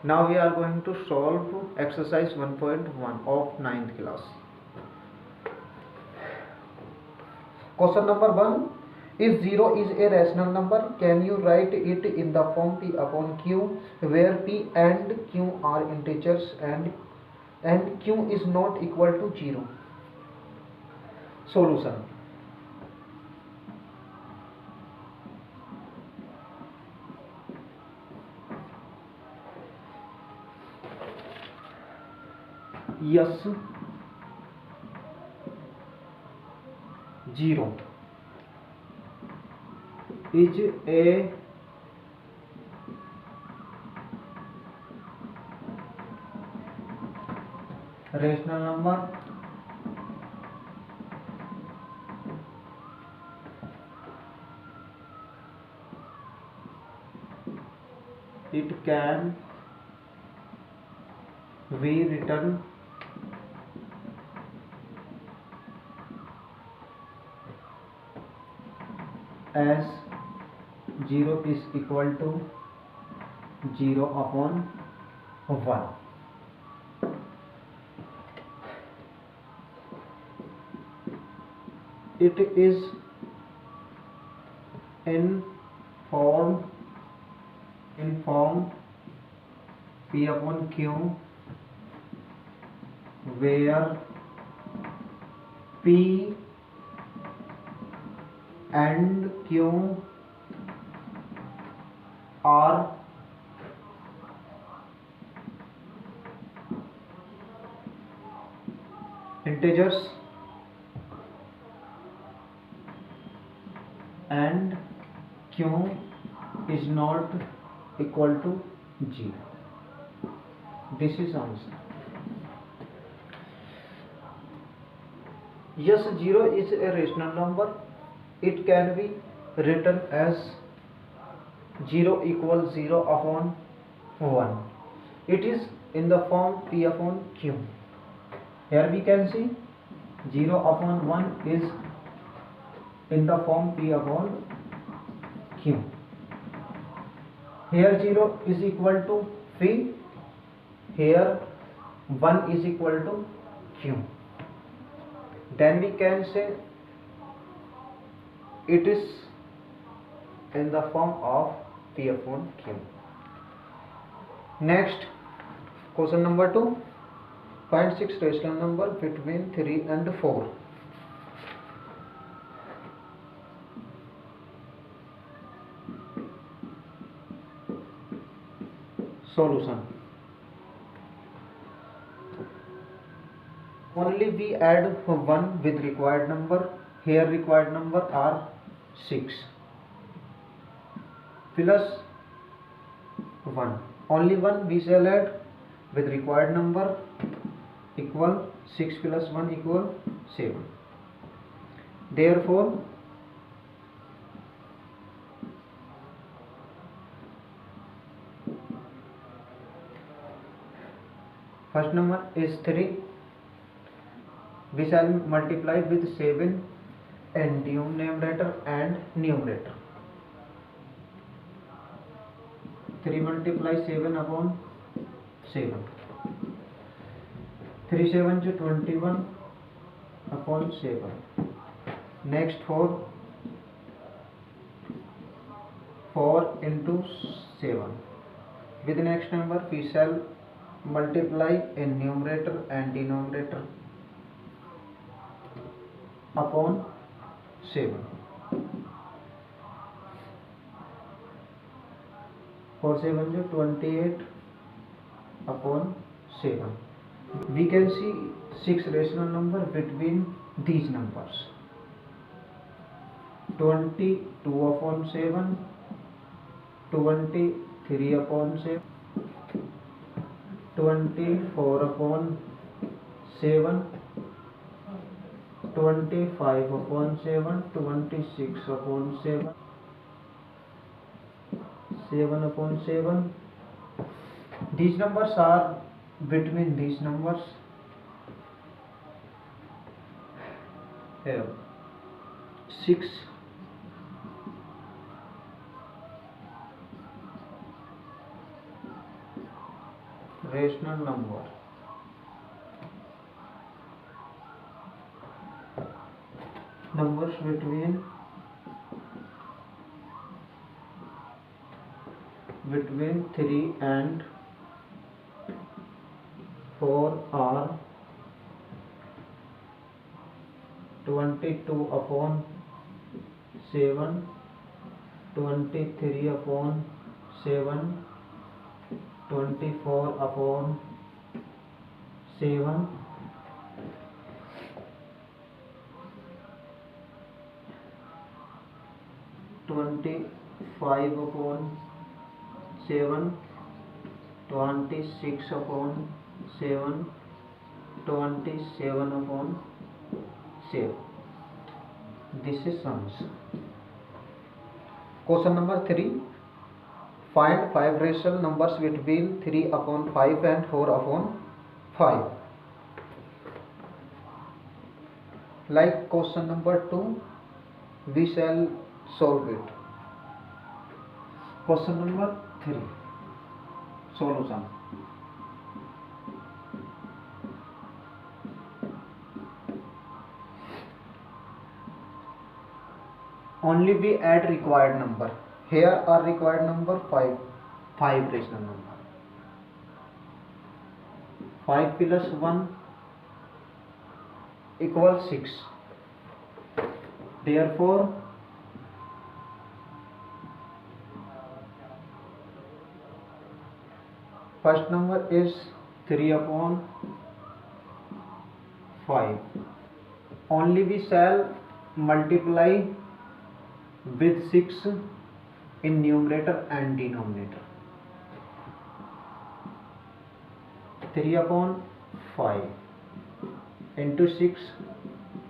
Now we are going to solve exercise 1.1 of 9th class. Question number 1. If 0 is a rational number, can you write it in the form P upon Q, where P and Q are integers and Q is not equal to 0? Solution. Yes, 0 is a rational number. It can be written as 0 is equal to 0 upon 1. It is in form P upon Q, where P and Q are integers and Q is not equal to 0. This is answer. Yes, 0 is a rational number. It can be written as 0 equals 0 upon 1. It is in the form P upon Q. Here we can see 0 upon 1 is in the form P upon Q. Here 0 is equal to P. Here 1 is equal to Q. Then we can say it is in the form of P upon Q. Next, question number 2. Find 6 rational number between 3 and 4. Solution. Only we add 1 with required number. Here required number are 6 plus 1. Only 1 we shall add with required number equal 6 plus 1 equal 7. Therefore, first number is 3. We shall multiply with 7 in denominator and numerator. 3 multiply 7 upon 7. 3 7 to 21 upon 7. Next 4 into 7. With the next number we shall multiply in numerator and denominator upon 7. 4 7 is 28 upon 7. We can see 6 rational number between these numbers. 22 upon 7, 23 upon 7, 24 upon 7, 25 upon 7, 26 upon 7, 7 upon 7. These numbers are between these numbers. Here 6, 7 rational number numbers between 3 and 4 are 22 upon 7, 23 upon 7, 24 upon 7, 25 upon 7, 26 upon 7, 27 upon 7. This is sums. Question number 3. Find 5 rational numbers between 3 upon 5 and 4 upon 5. Like question number 2, we shall solve it. Question number 3. Solution. Only we add required number. Here are required number 5 rational number. 5 plus 1 equals 6. Therefore, first number is 3 upon 5. Only we shall multiply with 6 in numerator and denominator. 3 upon 5 into 6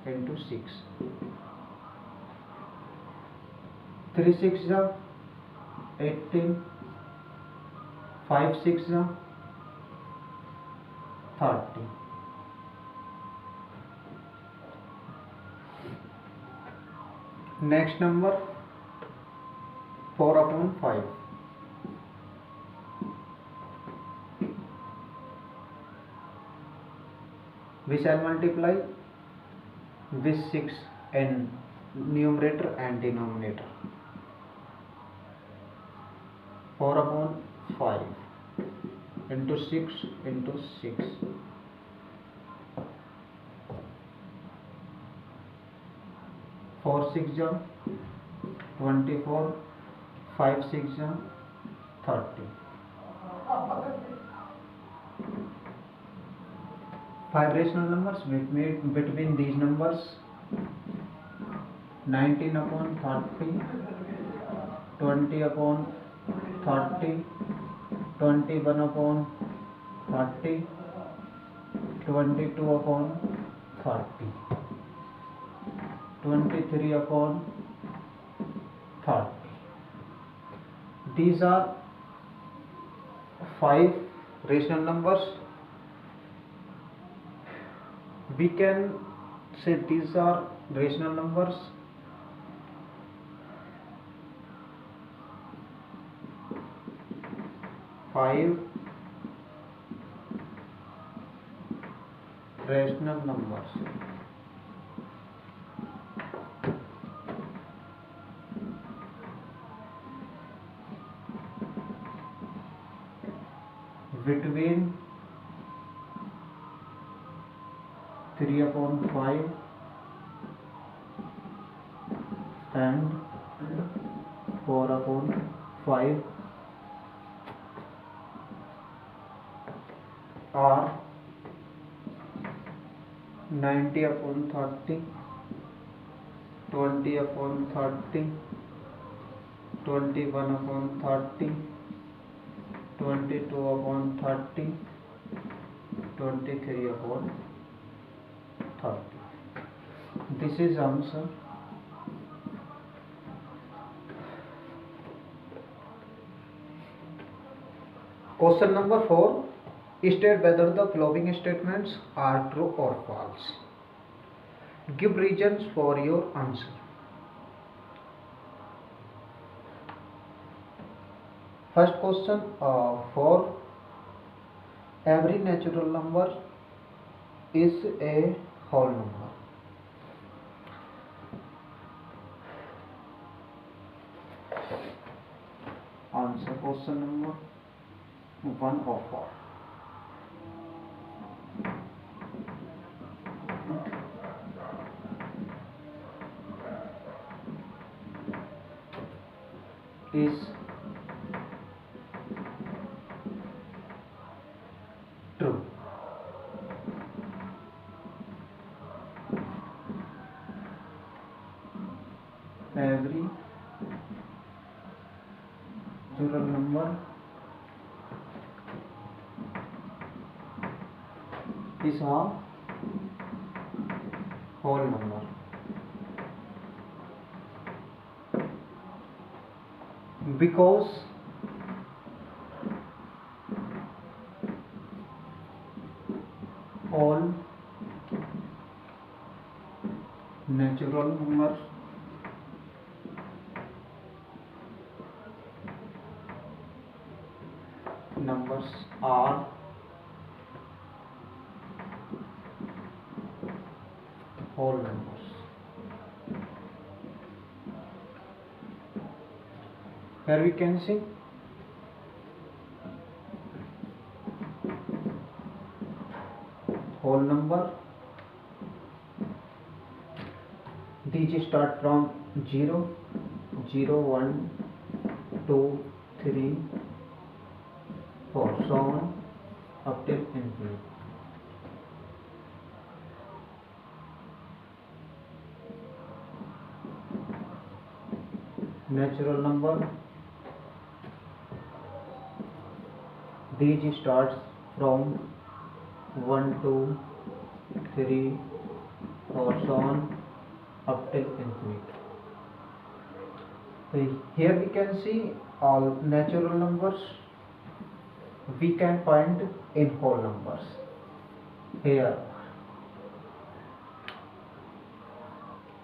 into 6. 3 6 are 18, 5 6 are 30. Next number 4 upon 5. We shall multiply with 6 in numerator and denominator. 4 upon 5 into 6 into 6. 4 6 are 24, 5 6 are 30. 5 rational numbers between these numbers: 19 upon 30, 20 upon 30, 21 upon 30, 22 upon 30, 23 upon 30. These are 5 rational numbers. We can say these are rational numbers. Five rational numbers. Between 3 upon 5 and 4 upon 5 are 90 upon 30, 20 upon 30, 21 upon 30, 22 upon 30, 23 upon 30. This is answer. Question number 4. State whether the following statements are true or false. Give reasons for your answer. First question, 4 every natural number is a whole number. Answer question number 1 of 4. Is true. Every natural number is a whole number. Because all natural numbers are whole numbers. Here we can see whole number. These start from 0, 0, 1, 2, 3, 4, so on up till infinity. Natural number. These starts from 1, 2, 3, 4, so on up till infinity. So here we can see all natural numbers we can find in whole numbers. Here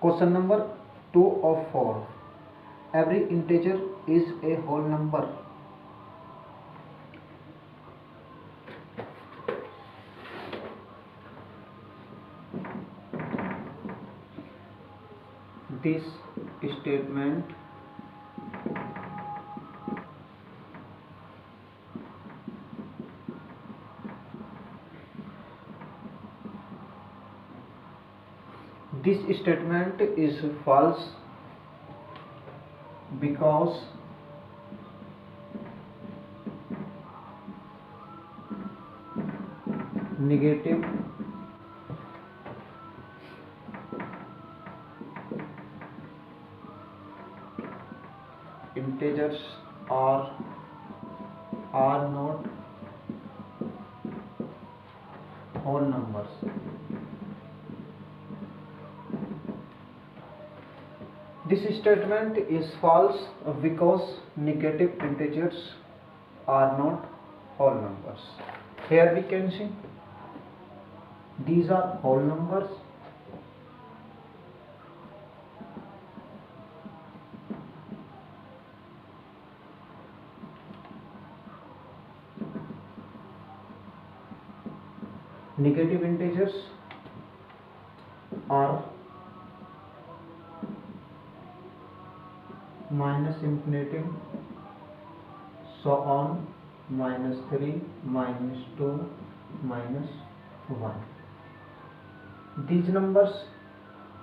question number 2 of 4. Every integer is a whole number. This statement is false because negative integers are not whole numbers. This statement is false because negative integers are not whole numbers. Here we can see these are whole numbers. Negative integers are minus infinity, so on, -3, -2, -1. These numbers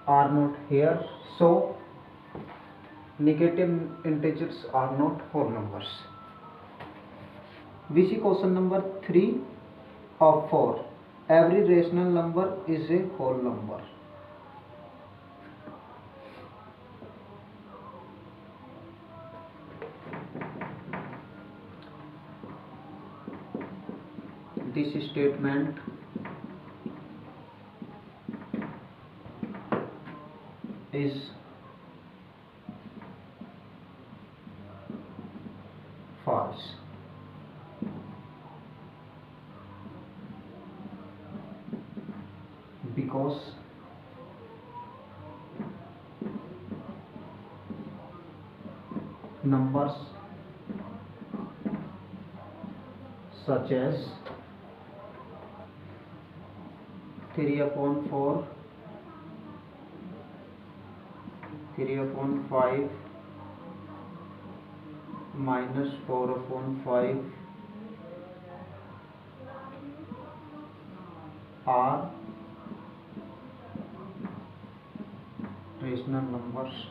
are not here, so negative integers are not whole numbers. We see question number 3 of 4. Every rational number is a whole number. This statement is false because numbers such as 3/4, 3/5 minus 4/5 are rational numbers.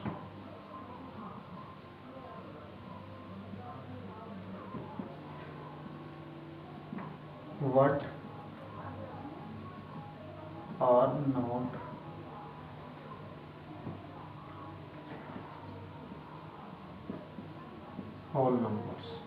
What are not whole numbers?